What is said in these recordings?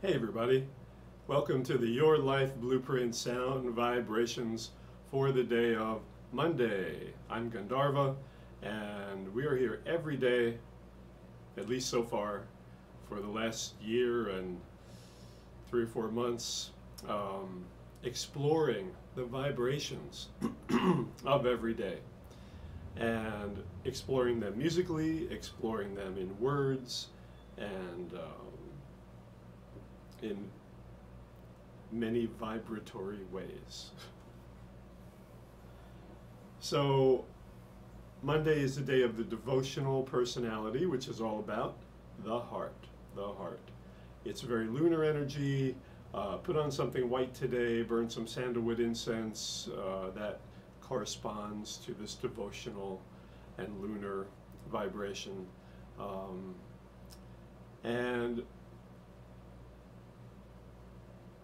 Hey everybody, welcome to the Your Life Blueprint Sound Vibrations for the day of Monday. I'm Gandharva and we are here every day, at least so far, for the last year and 3 or 4 months, exploring the vibrations of every day and exploring them musically, exploring them in words, and in many vibratory ways. So Monday is the day of the devotional personality, which is all about the heart, the heart. It's very lunar energy. Put on something white today, burn some sandalwood incense that corresponds to this devotional and lunar vibration. And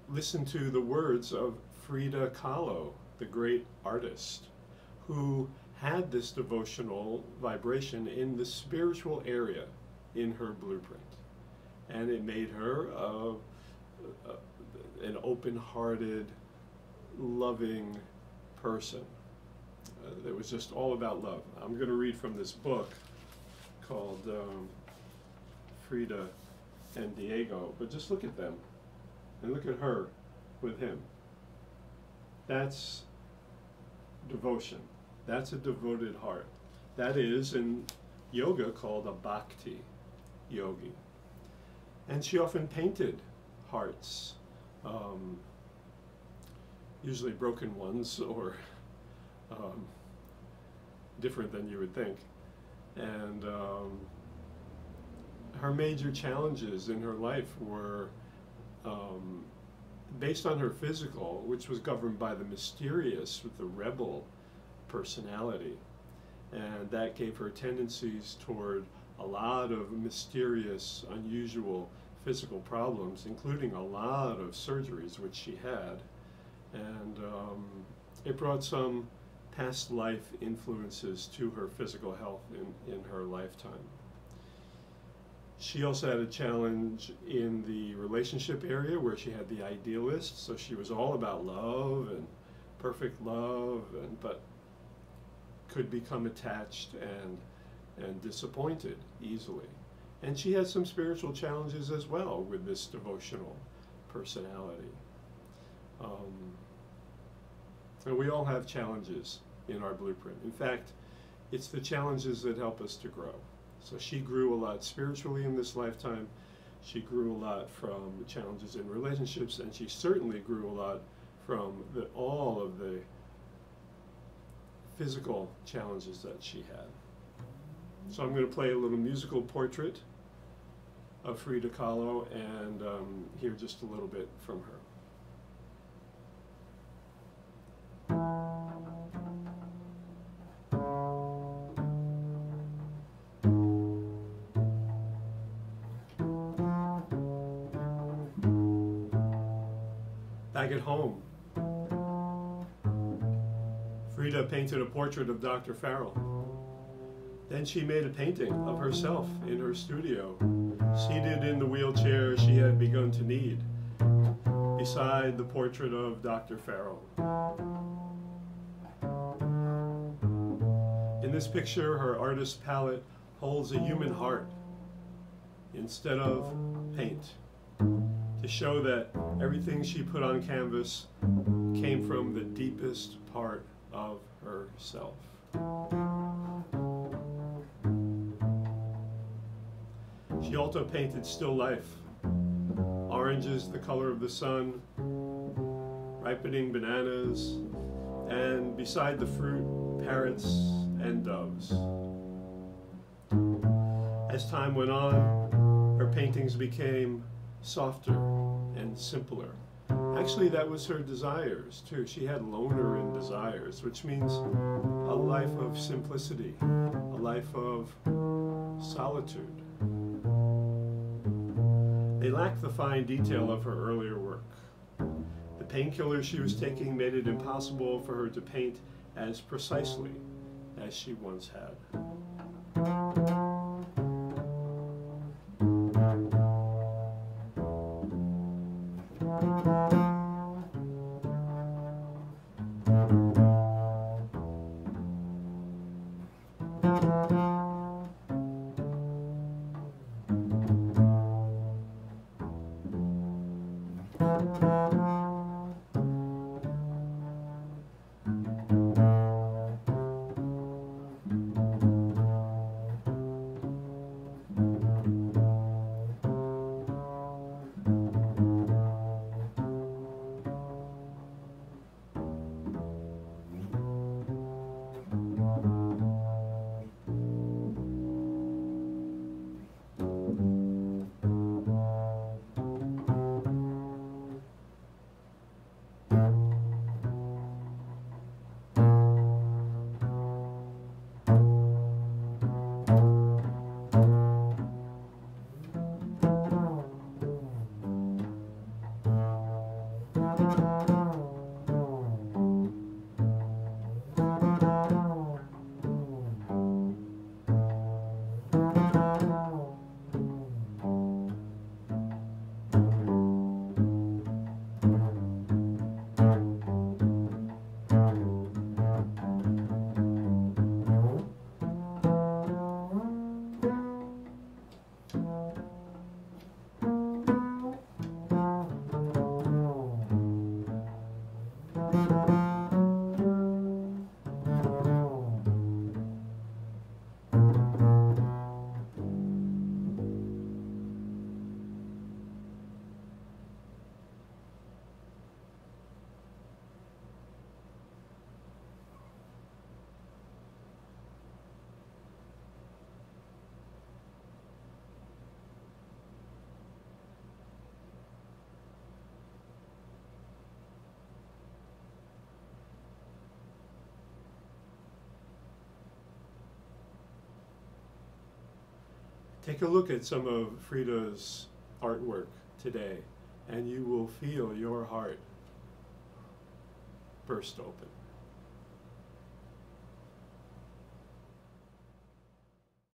listen to the words of Frida Kahlo, the great artist, who had this devotional vibration in the spiritual area in her blueprint. And it made her an open-hearted, loving person. That was just all about love. I'm going to read from this book called Frida and Diego, but just look at them. And look at her with him. That's devotion. That's a devoted heart. That is in yoga called a bhakti yogi. And she often painted hearts, usually broken ones or different than you would think. And her major challenges in her life were based on her physical, which was governed by the mysterious with the rebel personality. And that gave her tendencies toward a lot of mysterious, unusual physical problems, including a lot of surgeries, which she had. And it brought some past life influences to her physical health in her lifetime. She also had a challenge in the relationship area where she had the idealist, so she was all about love and perfect love, but could become attached and disappointed easily. And she had some spiritual challenges as well with this devotional personality. And we all have challenges in our blueprint. In fact, it's the challenges that help us to grow. So she grew a lot spiritually in this lifetime. She grew a lot from challenges in relationships, and she certainly grew a lot from all of the physical challenges that she had. So I'm going to play a little musical portrait of Frida Kahlo and hear just a little bit from her. Back at home, Frida painted a portrait of Dr. Farrell. Then she made a painting of herself in her studio, seated in the wheelchair she had begun to need, beside the portrait of Dr. Farrell. In this picture, her artist's palette holds a human heart instead of paint, to show that everything she put on canvas came from the deepest part of herself. She also painted still life. Oranges, the color of the sun, ripening bananas, and beside the fruit, parrots and doves. As time went on, her paintings became softer and simpler. Actually, that was her desires too. She had loner in desires, which means a life of simplicity, a life of solitude. They lacked the fine detail of her earlier work. The painkillers she was taking made it impossible for her to paint as precisely as she once had. Take a look at some of Frida's artwork today, and you will feel your heart burst open.